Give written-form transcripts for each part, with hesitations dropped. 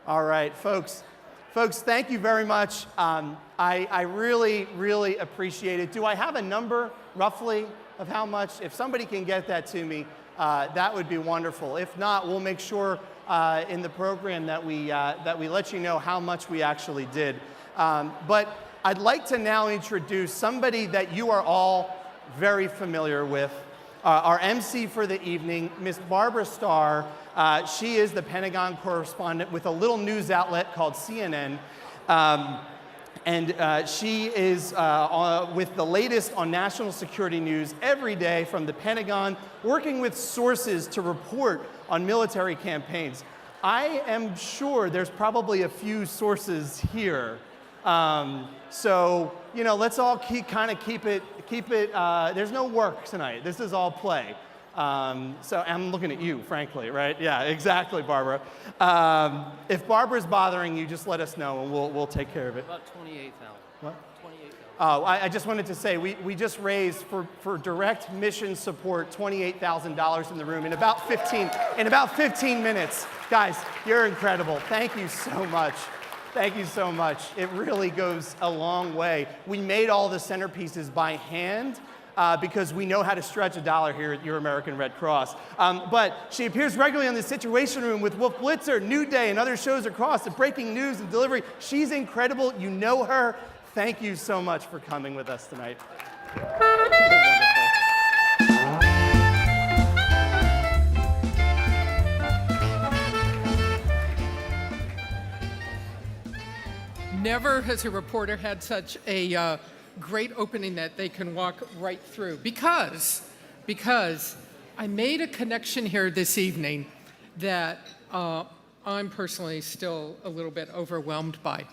All right, folks, thank you very much. I really, really appreciate it. Do I have a number, roughly, of how much? If somebody can get that to me, that would be wonderful. If not, we'll make sure in the program that we let you know how much we actually did. But I'd like to now introduce somebody that you are all very familiar with, our MC for the evening, Miss Barbara Starr. She is the Pentagon correspondent with a little news outlet called CNN. And she is with the latest on national security news every day from the Pentagon, working with sources to report on military campaigns. I am sure there's probably a few sources here. So, you know, let's all keep it, there's no work tonight. This is all play. So I'm looking at you, frankly, right? Yeah, exactly, Barbara. If Barbara's bothering you, just let us know and we'll take care of it. About 28,000. What? 28,000. Oh, I just wanted to say, we just raised for direct mission support $28,000 in the room in about 15 minutes. Guys, you're incredible. Thank you so much. Thank you so much. It really goes a long way. We made all the centerpieces by hand because we know how to stretch a dollar here at your American Red Cross. But she appears regularly on the Situation Room with Wolf Blitzer, New Day, and other shows across the breaking news and delivery. She's incredible. You know her. Thank you so much for coming with us tonight. Never has a reporter had such a great opening that they can walk right through. Because I made a connection here this evening that I'm personally still a little bit overwhelmed by.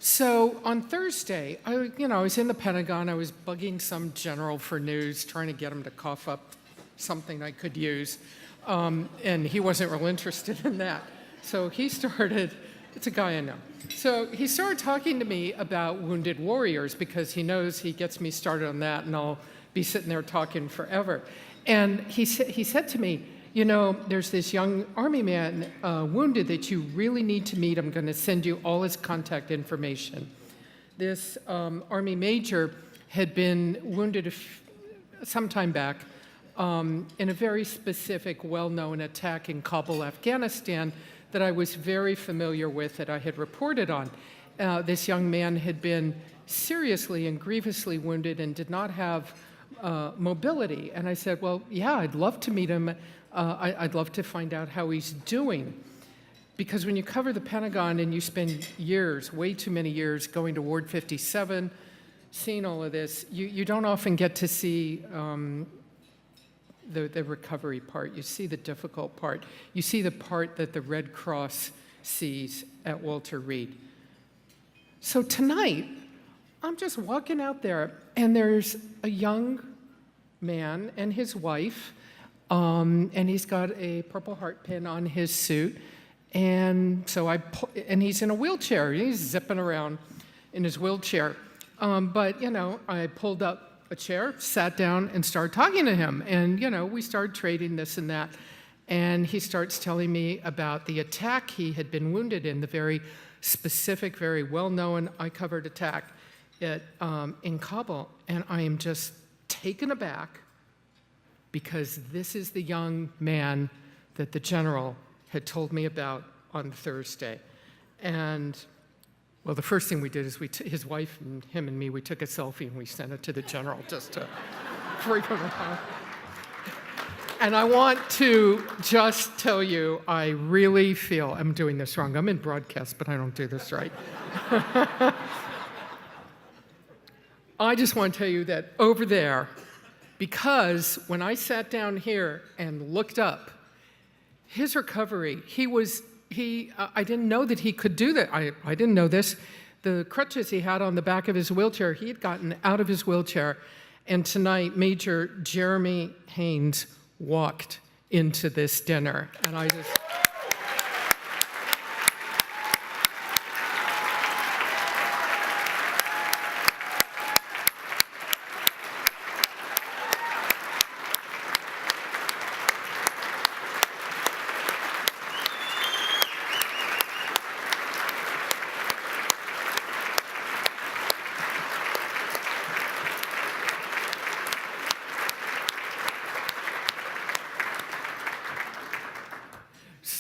So on Thursday, I was in the Pentagon. I was bugging some general for news, trying to get him to cough up something I could use. And he wasn't real interested in that. So he started, it's a guy I know. So he started talking to me about wounded warriors because he knows he gets me started on that and I'll be sitting there talking forever. And he said to me, you know, there's this young Army man wounded that you really need to meet. I'm going to send you all his contact information. This Army major had been wounded some time back in a very specific, well-known attack in Kabul, Afghanistan, that I was very familiar with, that I had reported on. This young man had been seriously and grievously wounded and did not have mobility. And I said, well, yeah, I'd love to meet him. I'd love to find out how he's doing. Because when you cover the Pentagon and you spend years, way too many years, going to Ward 57, seeing all of this, you don't often get to see the recovery part. You see the difficult part. You see the part that the Red Cross sees at Walter Reed. So tonight, I'm just walking out there, and there's a young man and his wife, and he's got a Purple Heart pin on his suit, and so and he's in a wheelchair. He's zipping around in his wheelchair. But, you know, I pulled up a chair, sat down, and started talking to him. And, you know, we started trading this and that. And he starts telling me about the attack he had been wounded in, the very specific, very well-known, I-covered attack in Kabul. And I am just taken aback because this is the young man that the general had told me about on Thursday. And well, the first thing we did is his wife and him and me, we took a selfie and we sent it to the general just to freak him out. And I want to just tell you, I really feel, I'm doing this wrong. I'm in broadcast, but I don't do this right. I just want to tell you that over there, because when I sat down here and looked up, his recovery, I didn't know that he could do that. I didn't know this. The crutches he had on the back of his wheelchair, he had gotten out of his wheelchair. And tonight, Major Jeremy Haynes walked into this dinner. And I just...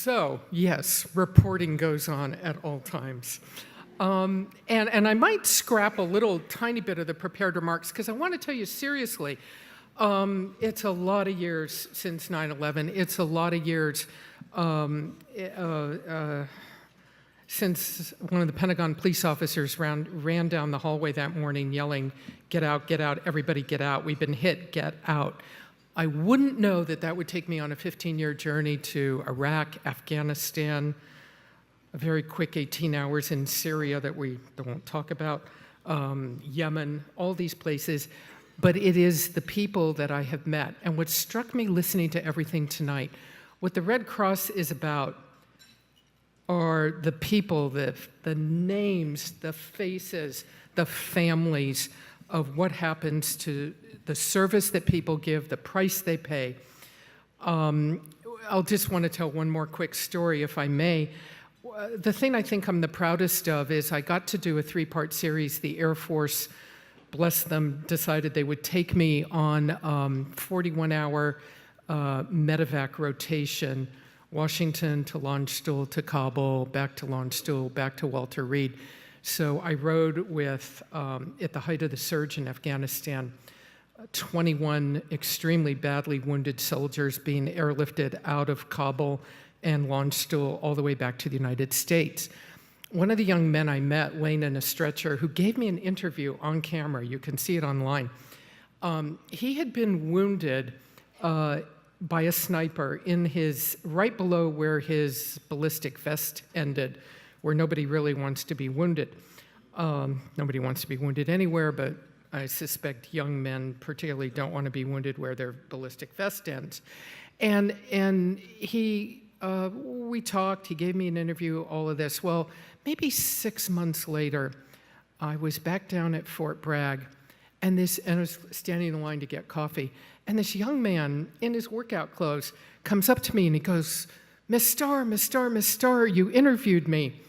So, yes, reporting goes on at all times. And I might scrap a little tiny bit of the prepared remarks because I want to tell you seriously, it's a lot of years since 9/11. It's a lot of years since one of the Pentagon police officers ran down the hallway that morning yelling, get out, everybody get out. We've been hit, get out. I wouldn't know that that would take me on a 15-year journey to Iraq, Afghanistan, a very quick 18 hours in Syria that we won't talk about, Yemen, all these places. But it is the people that I have met. And what struck me listening to everything tonight, what the Red Cross is about are the people, the names, the faces, the families of what happens to the service that people give, the price they pay. I'll just want to tell one more quick story, if I may. The thing I think I'm the proudest of is I got to do a 3-part series. The Air Force, bless them, decided they would take me on 41-hour medevac rotation, Washington to Landstuhl to Kabul, back to Landstuhl, back to Walter Reed. So I rode with, at the height of the surge in Afghanistan, 21 extremely badly wounded soldiers being airlifted out of Kabul and Landstuhl all the way back to the United States. One of the young men I met laying in a stretcher who gave me an interview on camera, you can see it online, he had been wounded by a sniper in right below where his ballistic vest ended, where nobody really wants to be wounded. Nobody wants to be wounded anywhere, but I suspect young men particularly don't want to be wounded where their ballistic vest ends. And we talked, he gave me an interview, all of this. Well, maybe 6 months later, I was back down at Fort Bragg, and I was standing in line to get coffee, and this young man in his workout clothes comes up to me and he goes, Miss Starr, you interviewed me.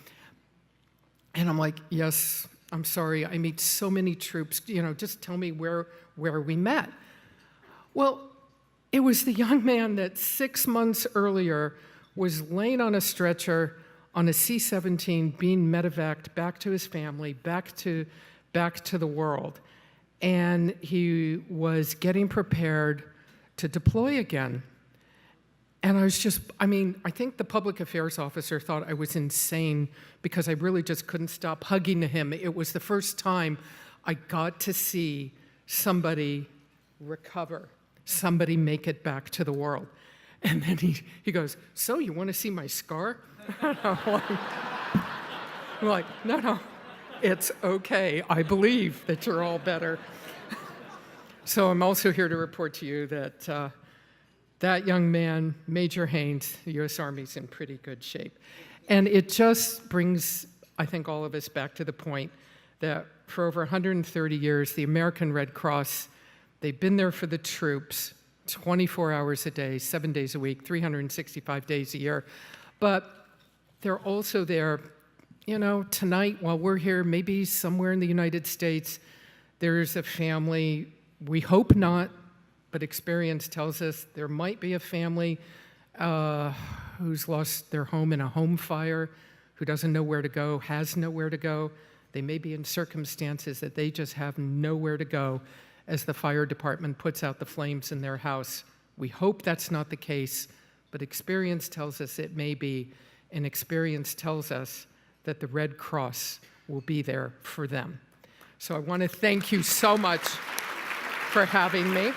And I'm like, yes, I'm sorry, I meet so many troops, just tell me where we met. Well, it was the young man that 6 months earlier was laying on a stretcher on a C-17 being medevaced back to his family, back to the world. And he was getting prepared to deploy again. And I think the public affairs officer thought I was insane because I really just couldn't stop hugging him. It was the first time I got to see somebody recover, somebody make it back to the world. And then he goes, so you want to see my scar? I'm like, no, it's okay. I believe that you're all better. So I'm also here to report to you that that young man, Major Haynes, the U.S. Army's in pretty good shape. And it just brings, I think, all of us back to the point that for over 130 years, the American Red Cross, they've been there for the troops 24 hours a day, 7 days a week, 365 days a year. But they're also there, tonight while we're here, maybe somewhere in the United States, there's a family, we hope not, but experience tells us there might be a family who's lost their home in a home fire, who doesn't know where to go, has nowhere to go. They may be in circumstances that they just have nowhere to go as the fire department puts out the flames in their house. We hope that's not the case, but experience tells us it may be, and experience tells us that the Red Cross will be there for them. So I want to thank you so much for having me.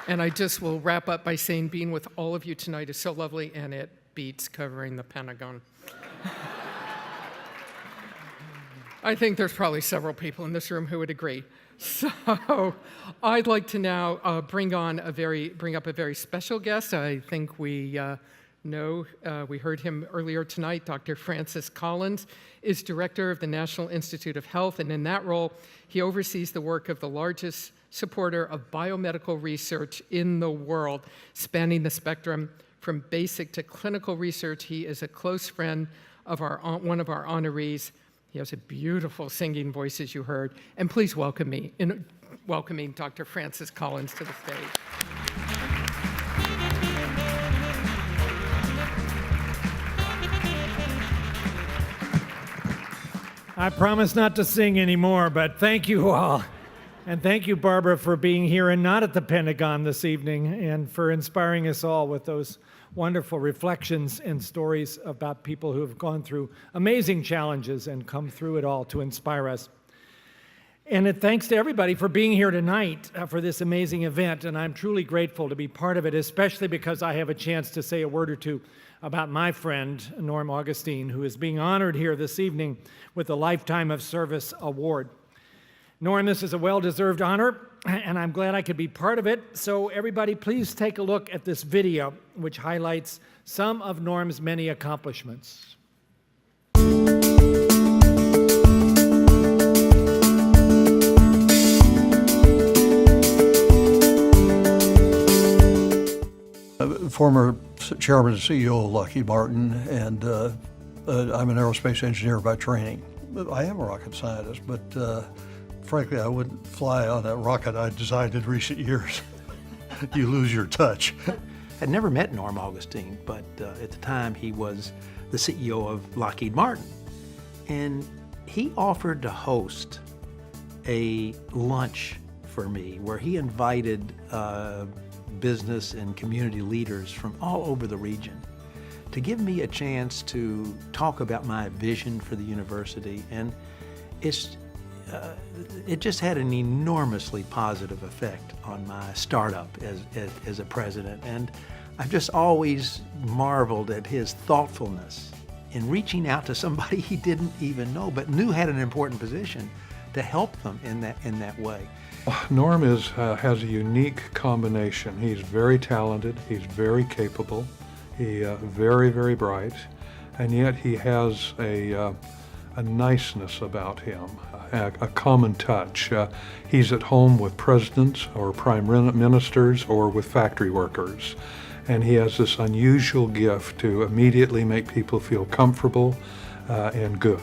And I just will wrap up by saying being with all of you tonight is so lovely, and it beats covering the Pentagon. I think there's probably several people in this room who would agree. So I'd like to now bring up a very special guest. I think we know, we heard him earlier tonight. Dr. Francis Collins is director of the National Institute of Health, and in that role, he oversees the work of the largest supporter of biomedical research in the world, spanning the spectrum from basic to clinical research. He is a close friend of one of our honorees, He has a beautiful singing voice, as you heard. And please welcome me in welcoming Dr. Francis Collins to the stage. I promise not to sing anymore, but thank you all. And thank you, Barbara, for being here and not at the Penatgon this evening, and for inspiring us all with those wonderful reflections and stories about people who have gone through amazing challenges and come through it all to inspire us. And thanks to everybody for being here tonight for this amazing event, and I'm truly grateful to be part of it, especially because I have a chance to say a word or two about my friend, Norm Augustine, who is being honored here this evening with the Lifetime of Service Award. Norm, this is a well-deserved honor, and I'm glad I could be part of it. So everybody, please take a look at this video, which highlights some of Norm's many accomplishments. Former chairman and CEO of Lockheed Martin, and I'm an aerospace engineer by training. I am a rocket scientist, but frankly, I wouldn't fly on that rocket I designed in recent years. You lose your touch. I'd never met Norm Augustine, but at the time he was the CEO of Lockheed Martin. And he offered to host a lunch for me where he invited business and community leaders from all over the region to give me a chance to talk about my vision for the university. And it just had an enormously positive effect on my startup as a president. And I've just always marveled at his thoughtfulness in reaching out to somebody he didn't even know, but knew had an important position, to help them in that way. Norm has a unique combination. He's very talented, he's very capable, he's very, very bright, and yet he has a niceness about him, a common touch. He's at home with presidents or prime ministers or with factory workers, and he has this unusual gift to immediately make people feel comfortable and good.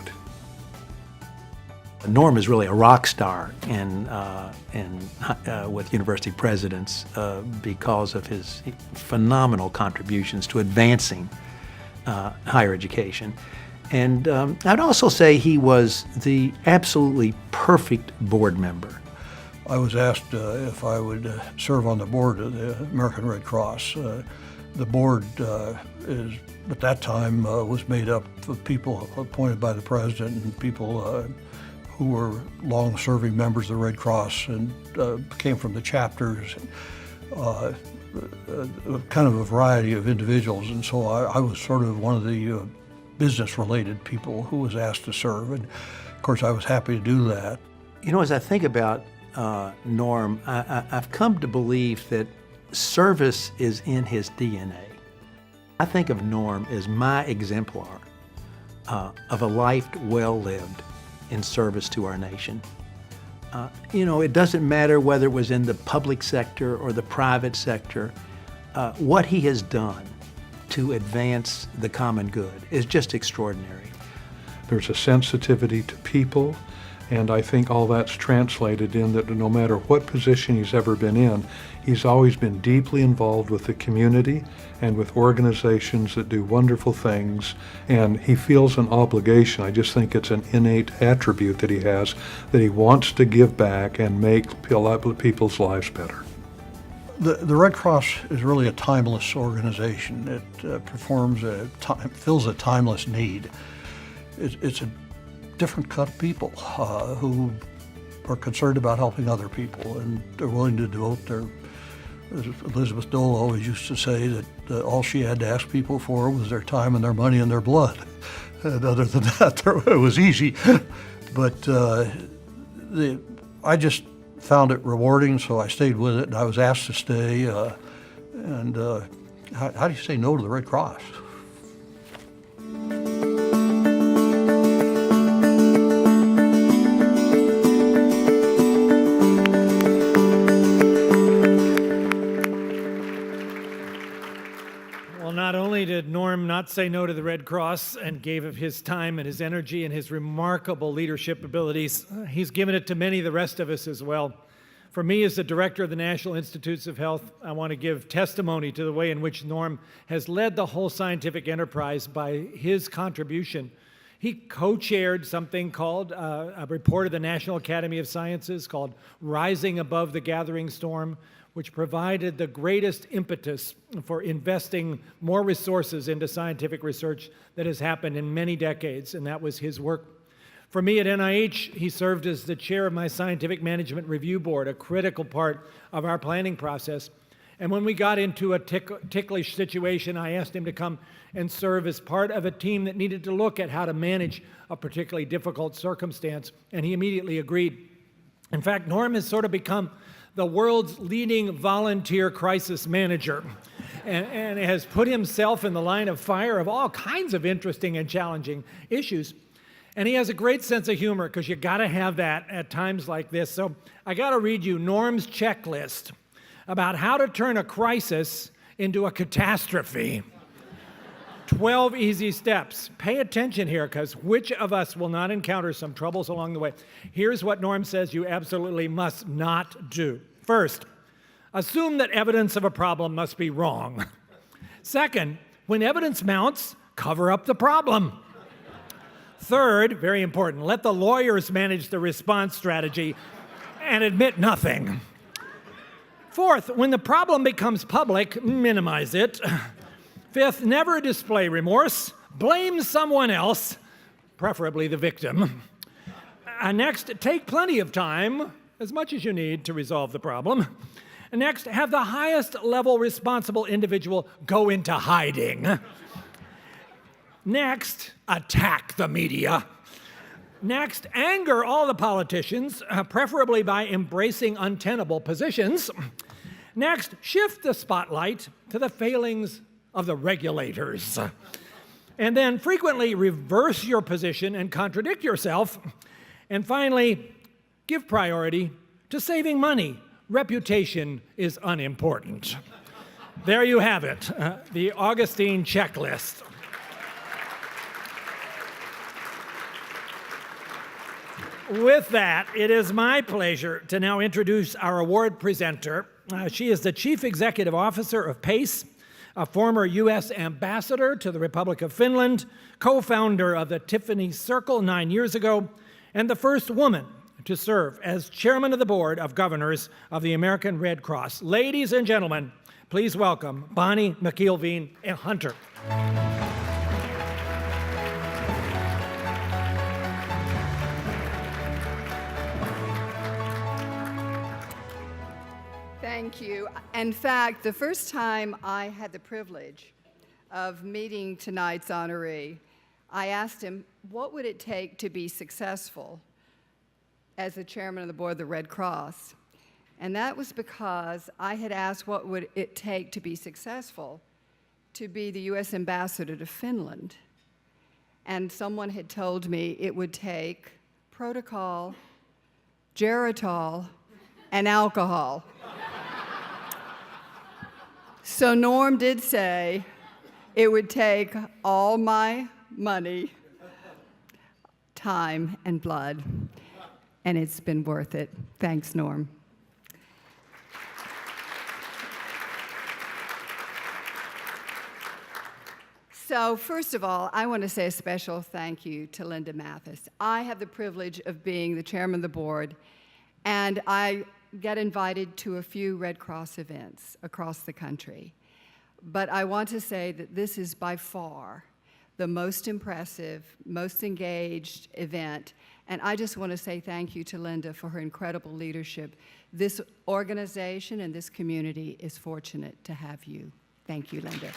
Norm is really a rock star with university presidents because of his phenomenal contributions to advancing higher education. And I'd also say he was the absolutely perfect board member. I was asked if I would serve on the board of the American Red Cross. The board at that time was made up of people appointed by the president and people who were long-serving members of the Red Cross and came from the chapters, kind of a variety of individuals. And so I was sort of one of the business-related people who was asked to serve. And of course, I was happy to do that. You know, as I think about Norm, I've come to believe that service is in his DNA. I think of Norm as my exemplar of a life well lived in service to our nation. You know, it doesn't matter whether it was in the public sector or the private sector, what he has done to advance the common good is just extraordinary. There's a sensitivity to people, and I think all that's translated in that no matter what position he's ever been in, he's always been deeply involved with the community and with organizations that do wonderful things, and he feels an obligation. I just think it's an innate attribute that he has, that he wants to give back and make people's lives better. The Red Cross is really a timeless organization. It fills a timeless need. It's a different cut of people who are concerned about helping other people, and they're willing to devote their, as Elizabeth Dole always used to say, that all she had to ask people for was their time and their money and their blood. And other than that, it was easy. But I just found it rewarding, so I stayed with it, and I was asked to stay. How do you say no to the Red Cross? Well, not only did Norm not say no to the Red Cross and gave of his time and his energy and his remarkable leadership abilities, he's given it to many of the rest of us as well. For me, as the director of the National Institutes of Health, I want to give testimony to the way in which Norm has led the whole scientific enterprise by his contribution. He co-chaired something called a report of the National Academy of Sciences called Rising Above the Gathering Storm, which provided the greatest impetus for investing more resources into scientific research that has happened in many decades, and that was his work. For me at NIH, he served as the chair of my Scientific Management Review Board, a critical part of our planning process. And when we got into a ticklish situation, I asked him to come and serve as part of a team that needed to look at how to manage a particularly difficult circumstance, and he immediately agreed. In fact, Norm has sort of become the world's leading volunteer crisis manager and has put himself in the line of fire of all kinds of interesting and challenging issues. And he has a great sense of humor, because you got to have that at times like this. So I got to read you Norm's checklist about how to turn a crisis into a catastrophe. 12 easy steps. Pay attention here, because which of us will not encounter some troubles along the way? Here's what Norm says you absolutely must not do. First, assume that evidence of a problem must be wrong. Second, when evidence mounts, cover up the problem. Third, very important, let the lawyers manage the response strategy and admit nothing. Fourth, when the problem becomes public, minimize it. Fifth, never display remorse. Blame someone else, preferably the victim. Next, take plenty of time, as much as you need, to resolve the problem. Next, have the highest level responsible individual go into hiding. Next, attack the media. Next, anger all the politicians, preferably by embracing untenable positions. Next, shift the spotlight to the failings of the regulators. And then frequently reverse your position and contradict yourself. And finally, give priority to saving money. Reputation is unimportant. There you have it, the Augustine checklist. With that, it is my pleasure to now introduce our award presenter. She is the Chief Executive Officer of PACE, a former U.S. ambassador to the Republic of Finland, co-founder of the Tiffany Circle 9 years ago, and the first woman to serve as Chairman of the Board of Governors of the American Red Cross. Ladies and gentlemen, please welcome Bonnie McElveen-Hunter. Thank you. In fact, the first time I had the privilege of meeting tonight's honoree, I asked him, what would it take to be successful as the chairman of the board of the Red Cross? And that was because I had asked what would it take to be successful to be the U.S. ambassador to Finland. And someone had told me it would take protocol, Geritol, and alcohol. So Norm did say it would take all my money, time, and blood, and it's been worth it. Thanks, Norm. So first of all, I want to say a special thank you to Linda Mathis. I have the privilege of being the chairman of the board, and I get invited to a few Red Cross events across the country. But I want to say that this is by far the most impressive, most engaged event. And I just want to say thank you to Linda for her incredible leadership. This organization and this community is fortunate to have you. Thank you, Linda.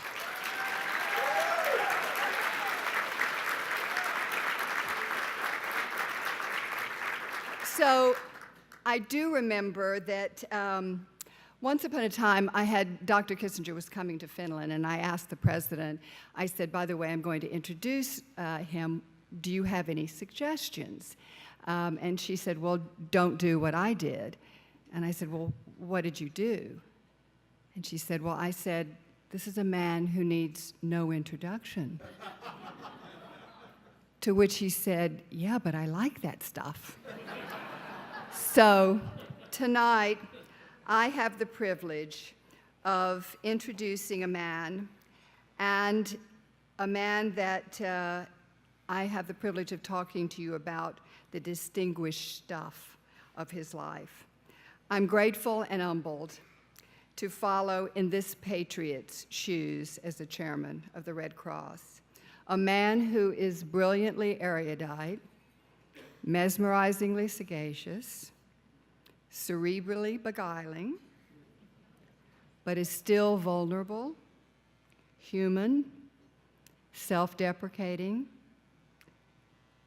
So I do remember that once upon a time, Dr. Kissinger was coming to Finland, and I asked the president, I said, by the way, I'm going to introduce him. Do you have any suggestions? And she said, well, don't do what I did. And I said, well, what did you do? And she said, well, I said, this is a man who needs no introduction. To which he said, yeah, but I like that stuff. So tonight, I have the privilege of introducing a man, and a man that I have the privilege of talking to you about the distinguished stuff of his life. I'm grateful and humbled to follow in this patriot's shoes as the chairman of the Red Cross, a man who is brilliantly erudite, mesmerizingly sagacious, cerebrally beguiling, but is still vulnerable, human, self-deprecating,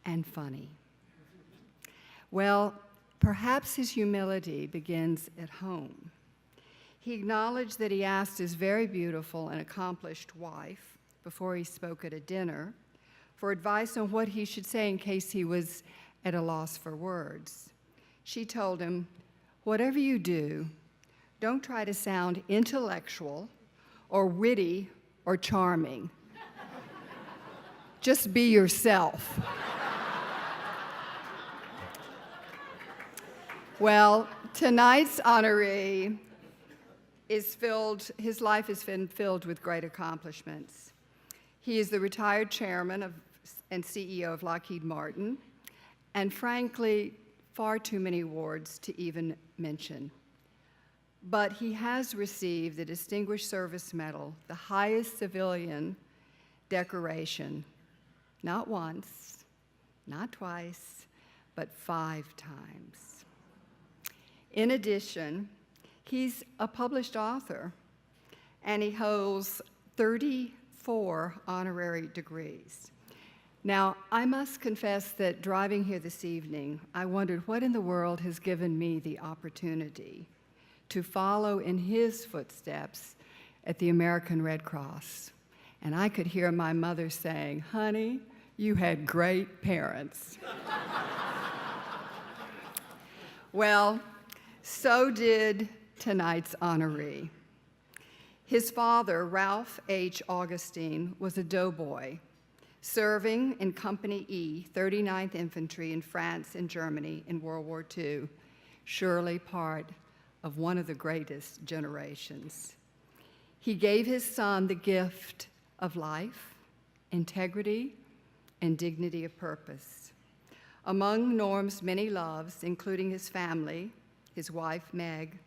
and funny. Well, perhaps his humility begins at home. He acknowledged that he asked his very beautiful and accomplished wife, before he spoke at a dinner, for advice on what he should say in case he was at a loss for words. She told him, whatever you do, don't try to sound intellectual or witty or charming. Just be yourself. Well, tonight's honoree his life has been filled with great accomplishments. He is the retired chairman and CEO of Lockheed Martin, and frankly, far too many awards to even mention. But he has received the Distinguished Service Medal, the highest civilian decoration, not once, not twice, but 5 times. In addition, he's a published author, and he holds 34 honorary degrees. Now, I must confess that driving here this evening, I wondered what in the world has given me the opportunity to follow in his footsteps at the American Red Cross. And I could hear my mother saying, honey, you had great parents. Well, so did tonight's honoree. His father, Ralph H. Augustine, was a doughboy, serving in Company E, 39th Infantry in France and Germany in World War II, surely part of one of the greatest generations. He gave his son the gift of life, integrity, and dignity of purpose. Among Norm's many loves, including his family, his wife Meg,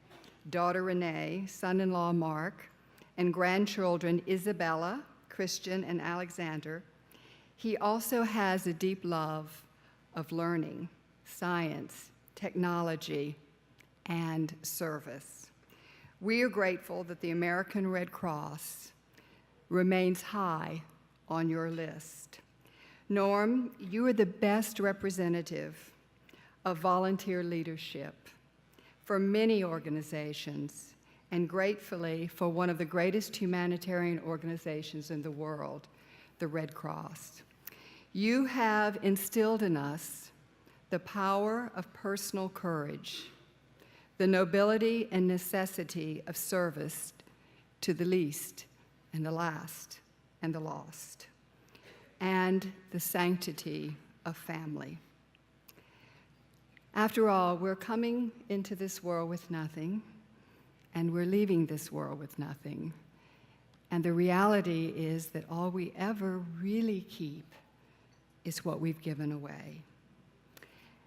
daughter Renee, son-in-law Mark, and grandchildren Isabella, Christian, and Alexander, he also has a deep love of learning, science, technology, and service. We are grateful that the American Red Cross remains high on your list. Norm, you are the best representative of volunteer leadership for many organizations, and gratefully for one of the greatest humanitarian organizations in the world, the Red Cross. You have instilled in us the power of personal courage, the nobility and necessity of service to the least and the last and the lost, and the sanctity of family. After all, we're coming into this world with nothing, and we're leaving this world with nothing. And the reality is that all we ever really keep is what we've given away.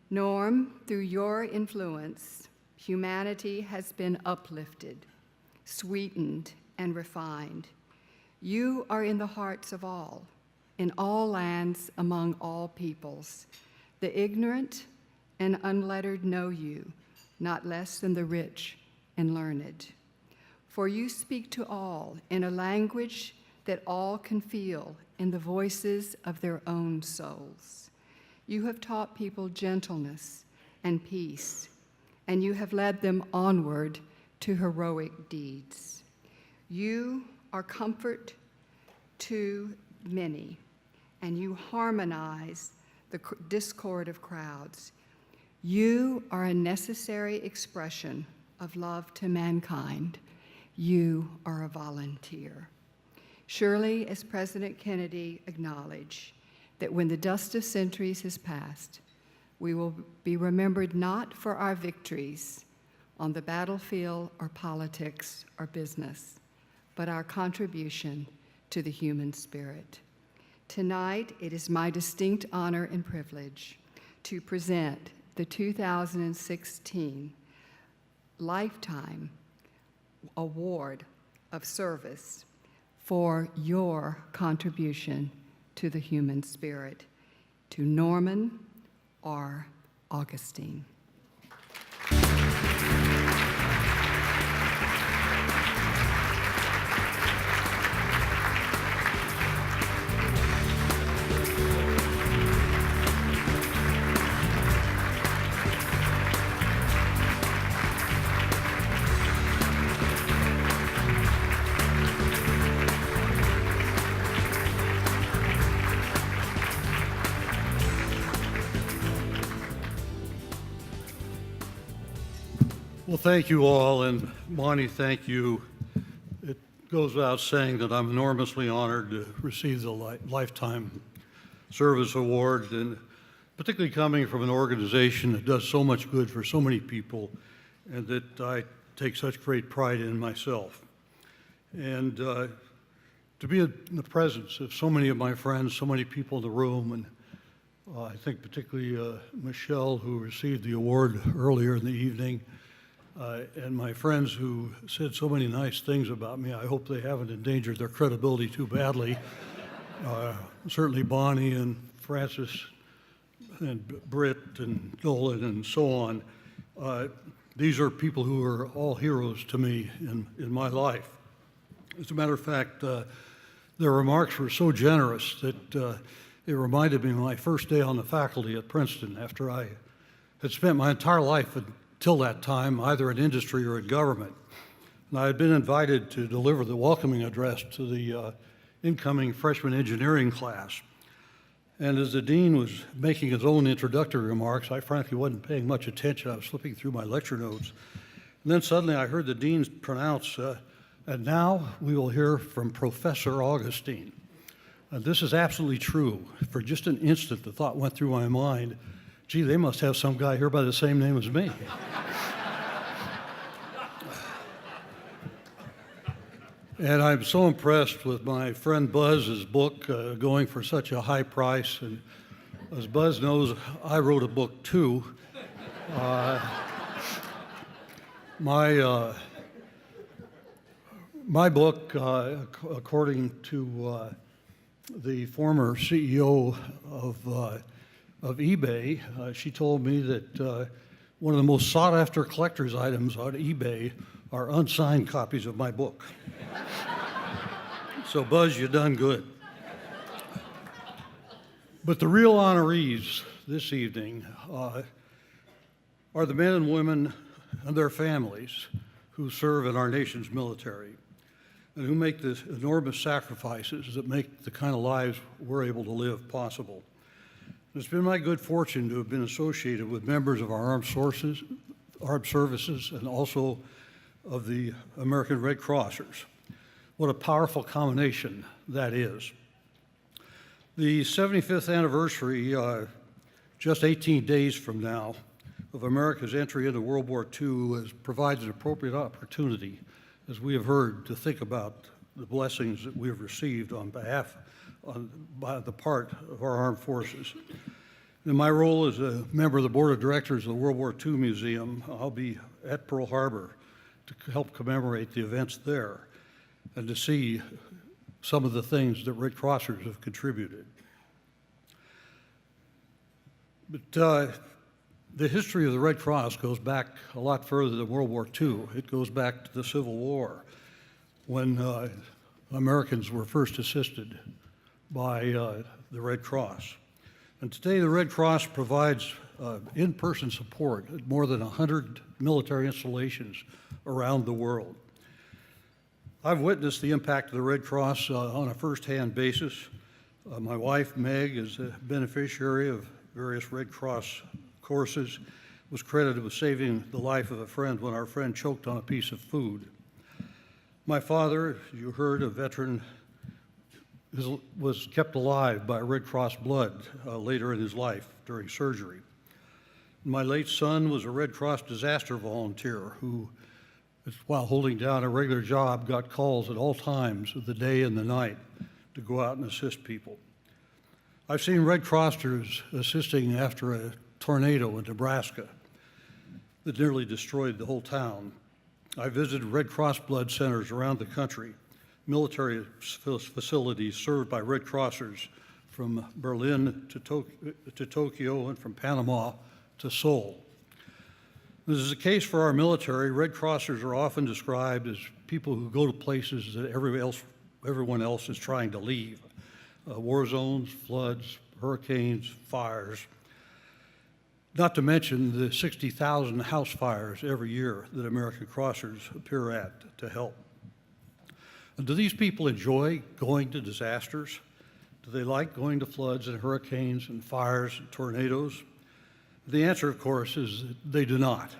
Norm, through your influence, humanity has been uplifted, sweetened, and refined. You are in the hearts of all, in all lands, among all peoples. The ignorant and unlettered know you, not less than the rich and learned. For you speak to all in a language that all can feel in the voices of their own souls. You have taught people gentleness and peace, and you have led them onward to heroic deeds. You are comfort to many, and you harmonize the discord of crowds. You are a necessary expression of love to mankind. You are a volunteer. Surely, as President Kennedy acknowledged, that when the dust of centuries has passed, we will be remembered not for our victories on the battlefield or politics or business, but our contribution to the human spirit. Tonight, it is my distinct honor and privilege to present the 2016 Lifetime Award of Service for your contribution to the human spirit, to Norman R. Augustine. Well, thank you all, and Monty, thank you. It goes without saying that I'm enormously honored to receive the Lifetime Service Award, and particularly coming from an organization that does so much good for so many people, and that I take such great pride in myself. And to be in the presence of so many of my friends, so many people in the room, and I think particularly Michelle, who received the award earlier in the evening, and my friends who said so many nice things about me. I hope they haven't endangered their credibility too badly. Certainly Bonnie and Francis and Britt and Nolan and so on. These are people who are all heroes to me in my life. As a matter of fact, their remarks were so generous that it reminded me of my first day on the faculty at Princeton, after I had spent my entire life until that time either in industry or in government. And I had been invited to deliver the welcoming address to the incoming freshman engineering class. And as the dean was making his own introductory remarks, I frankly wasn't paying much attention. I was flipping through my lecture notes. And then suddenly I heard the dean pronounce, and now we will hear from Professor Augustine. And this is absolutely true. For just an instant, the thought went through my mind, gee, they must have some guy here by the same name as me. And I'm so impressed with my friend Buzz's book going for such a high price. And as Buzz knows, I wrote a book too. My book, according to the former CEO of eBay, she told me that one of the most sought-after collector's items on eBay are unsigned copies of my book. So, Buzz, you done good. But the real honorees this evening are the men and women and their families who serve in our nation's military and who make the enormous sacrifices that make the kind of lives we're able to live possible. It's been my good fortune to have been associated with members of our armed services, and also of the American Red Crossers. What a powerful combination that is. The 75th anniversary, just 18 days from now, of America's entry into World War II provides an appropriate opportunity, as we have heard, to think about the blessings that we have received by the part of our armed forces. In my role as a member of the board of directors of the World War II Museum, I'll be at Pearl Harbor to help commemorate the events there and to see some of the things that Red Crossers have contributed. But the history of the Red Cross goes back a lot further than World War II. It goes back to the Civil War, when Americans were first assisted by the Red Cross. And today the Red Cross provides in-person support at more than 100 military installations around the world. I've witnessed the impact of the Red Cross on a first-hand basis. My wife, Meg, is a beneficiary of various Red Cross courses, was credited with saving the life of a friend when our friend choked on a piece of food. My father, as you heard, a veteran was kept alive by Red Cross blood later in his life during surgery. My late son was a Red Cross disaster volunteer who, while holding down a regular job, got calls at all times of the day and the night to go out and assist people. I've seen Red Crossers assisting after a tornado in Nebraska that nearly destroyed the whole town. I visited Red Cross blood centers around the country, military facilities served by Red Crossers from Berlin to Tokyo and from Panama to Seoul. This is the case for our military. Red Crossers are often described as people who go to places that everyone else is trying to leave. War zones, floods, hurricanes, fires. Not to mention the 60,000 house fires every year that American Crossers appear at to help. And do these people enjoy going to disasters? Do they like going to floods and hurricanes and fires and tornadoes? The answer, of course, is that they do not.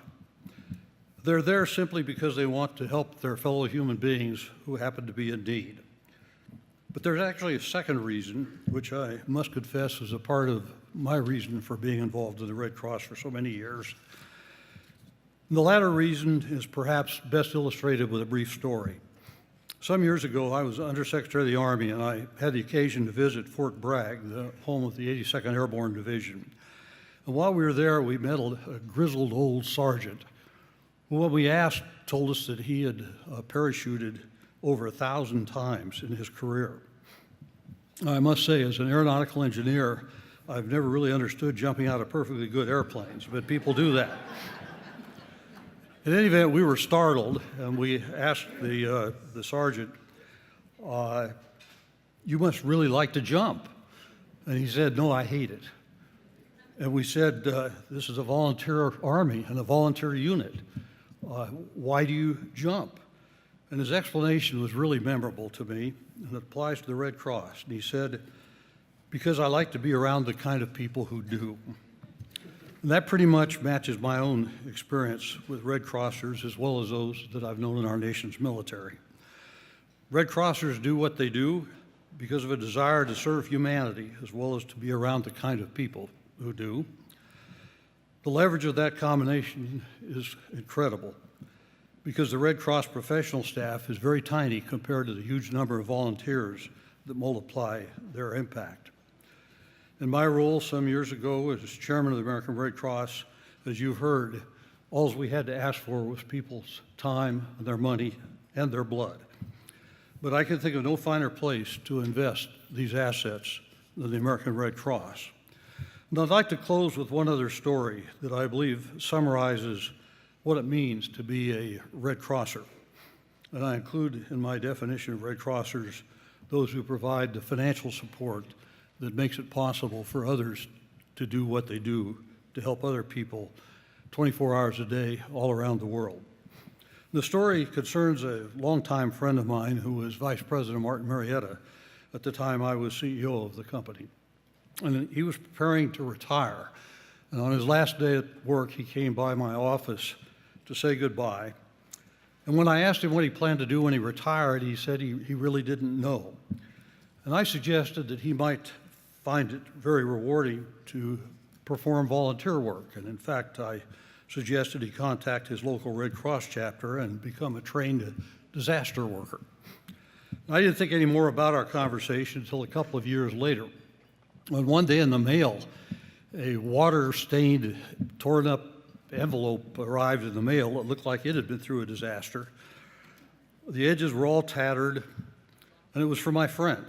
They're there simply because they want to help their fellow human beings who happen to be in need. But there's actually a second reason, which I must confess is a part of my reason for being involved in the Red Cross for so many years. And the latter reason is perhaps best illustrated with a brief story. Some years ago, I was Undersecretary of the Army, and I had the occasion to visit Fort Bragg, the home of the 82nd Airborne Division. And while we were there, we met a grizzled old sergeant who, when we asked, told us that he had parachuted over 1,000 times in his career. I must say, as an aeronautical engineer, I've never really understood jumping out of perfectly good airplanes, but people do that. In any event, we were startled, and we asked the sergeant, "You must really like to jump." And he said, "No, I hate it." And we said, "This is a volunteer army and a volunteer unit. Why do you jump?" And his explanation was really memorable to me, and it applies to the Red Cross. And he said, "Because I like to be around the kind of people who do." And that pretty much matches my own experience with Red Crossers as well as those that I've known in our nation's military. Red Crossers do what they do because of a desire to serve humanity as well as to be around the kind of people who do. The leverage of that combination is incredible because the Red Cross professional staff is very tiny compared to the huge number of volunteers that multiply their impact. In my role some years ago as chairman of the American Red Cross, as you've heard, all we had to ask for was people's time, their money, and their blood. But I can think of no finer place to invest these assets than the American Red Cross. And I'd like to close with one other story that I believe summarizes what it means to be a Red Crosser. And I include in my definition of Red Crossers those who provide the financial support that makes it possible for others to do what they do to help other people 24 hours a day all around the world. The story concerns a longtime friend of mine who was Vice President Martin Marietta at the time I was CEO of the company. And he was preparing to retire. And on his last day at work, he came by my office to say goodbye. And when I asked him what he planned to do when he retired, he said he really didn't know. And I suggested that he might find it very rewarding to perform volunteer work. And in fact, I suggested he contact his local Red Cross chapter and become a trained disaster worker. I didn't think any more about our conversation until a couple of years later. When one day in the mail, a water-stained, torn-up envelope arrived in the mail. It looked like it had been through a disaster. The edges were all tattered, and it was for my friend.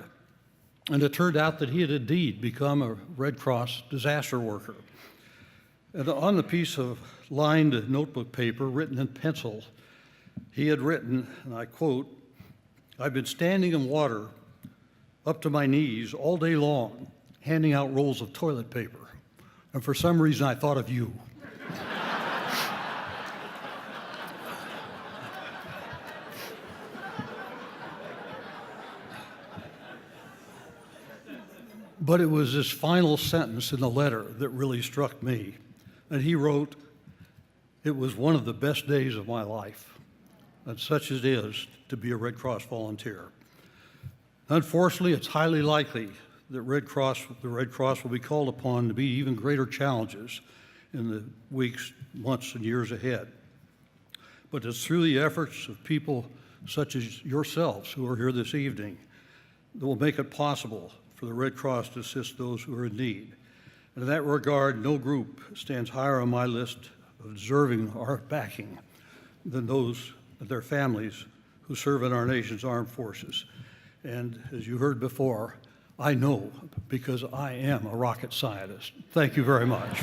And it turned out that he had indeed become a Red Cross disaster worker. And on the piece of lined notebook paper written in pencil, he had written, and I quote, "I've been standing in water up to my knees all day long, handing out rolls of toilet paper. And for some reason, I thought of you." But it was this final sentence in the letter that really struck me. And he wrote, "It was one of the best days of my life, and such it is to be a Red Cross volunteer." Unfortunately, it's highly likely that the Red Cross will be called upon to meet even greater challenges in the weeks, months, and years ahead. But it's through the efforts of people such as yourselves who are here this evening that will make it possible for the Red Cross to assist those who are in need. And in that regard, no group stands higher on my list of deserving our backing than those of their families who serve in our nation's armed forces. And as you heard before, I know because I am a rocket scientist. Thank you very much.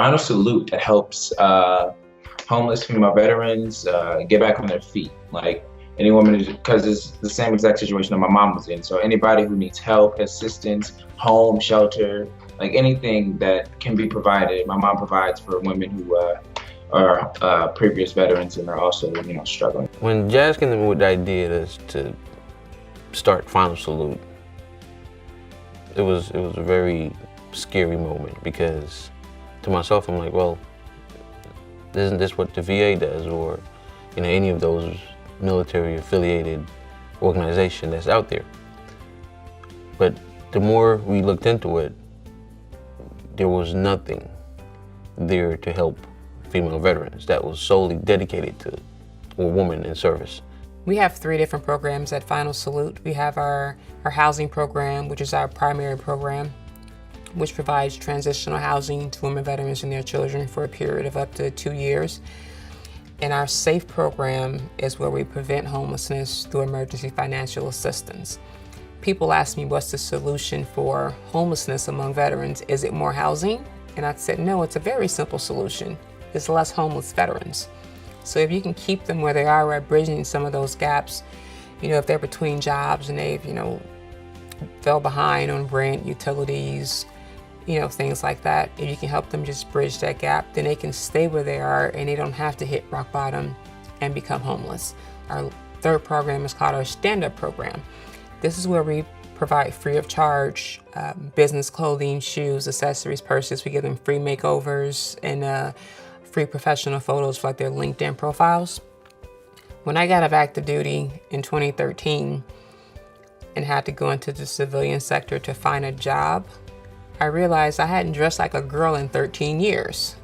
Final Salute that helps homeless female veterans get back on their feet. Like any woman, because it's the same exact situation that my mom was in. So anybody who needs help, assistance, home, shelter, like anything that can be provided, my mom provides for women who are previous veterans and are also, struggling. When Jazz came to me with the idea to start Final Salute, it was a very scary moment, because to myself, I'm like, well, isn't this what the VA does, or any of those military affiliated organization that's out there? But the more we looked into it, there was nothing there to help female veterans that was solely dedicated to a woman in service. We have 3 different programs at Final Salute. We have our housing program, which is our primary program, which provides transitional housing to women veterans and their children for a period of up to 2 years. And our SAFE program is where we prevent homelessness through emergency financial assistance. People ask me, what's the solution for homelessness among veterans? Is it more housing? And I said, no, it's a very simple solution. It's less homeless veterans. So if you can keep them where they are, we're bridging some of those gaps. If they're between jobs and they've, fell behind on rent, utilities, things like that. If you can help them just bridge that gap, then they can stay where they are and they don't have to hit rock bottom and become homeless. Our 3rd program is called our stand-up program. This is where we provide free of charge business clothing, shoes, accessories, purses. We give them free makeovers and free professional photos for their LinkedIn profiles. When I got out of active duty in 2013 and had to go into the civilian sector to find a job, I realized I hadn't dressed like a girl in 13 years.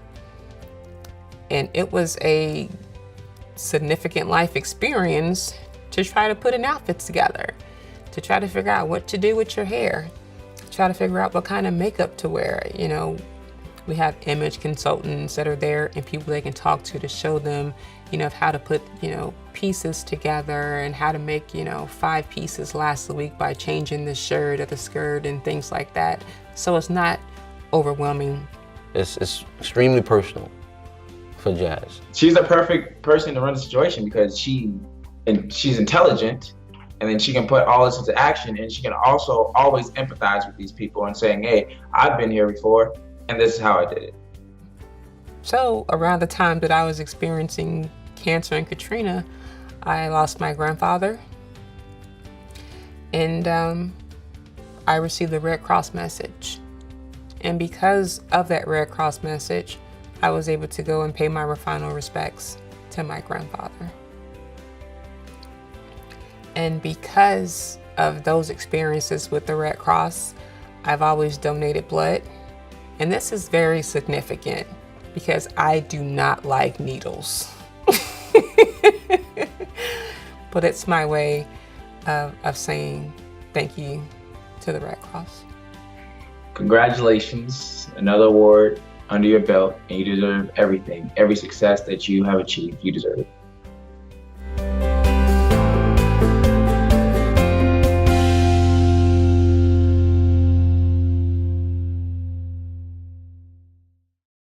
And it was a significant life experience to try to put an outfit together, to try to figure out what to do with your hair, try to figure out what kind of makeup to wear. We have image consultants that are there and people they can talk to show them, how to put, pieces together and how to make, 5 pieces last the week by changing the shirt or the skirt and things like that. So it's not overwhelming. It's extremely personal for Jazz. She's the perfect person to run the situation because she's intelligent, and then she can put all this into action, and she can also always empathize with these people and saying, hey, I've been here before, and this is how I did it. So around the time that I was experiencing cancer and Katrina, I lost my grandfather, and I received the Red Cross message. And because of that Red Cross message, I was able to go and pay my final respects to my grandfather. And because of those experiences with the Red Cross, I've always donated blood. And this is very significant because I do not like needles. But it's my way of saying thank you to the Red Cross. Congratulations, another award under your belt, and you deserve everything. Every success that you have achieved, you deserve it.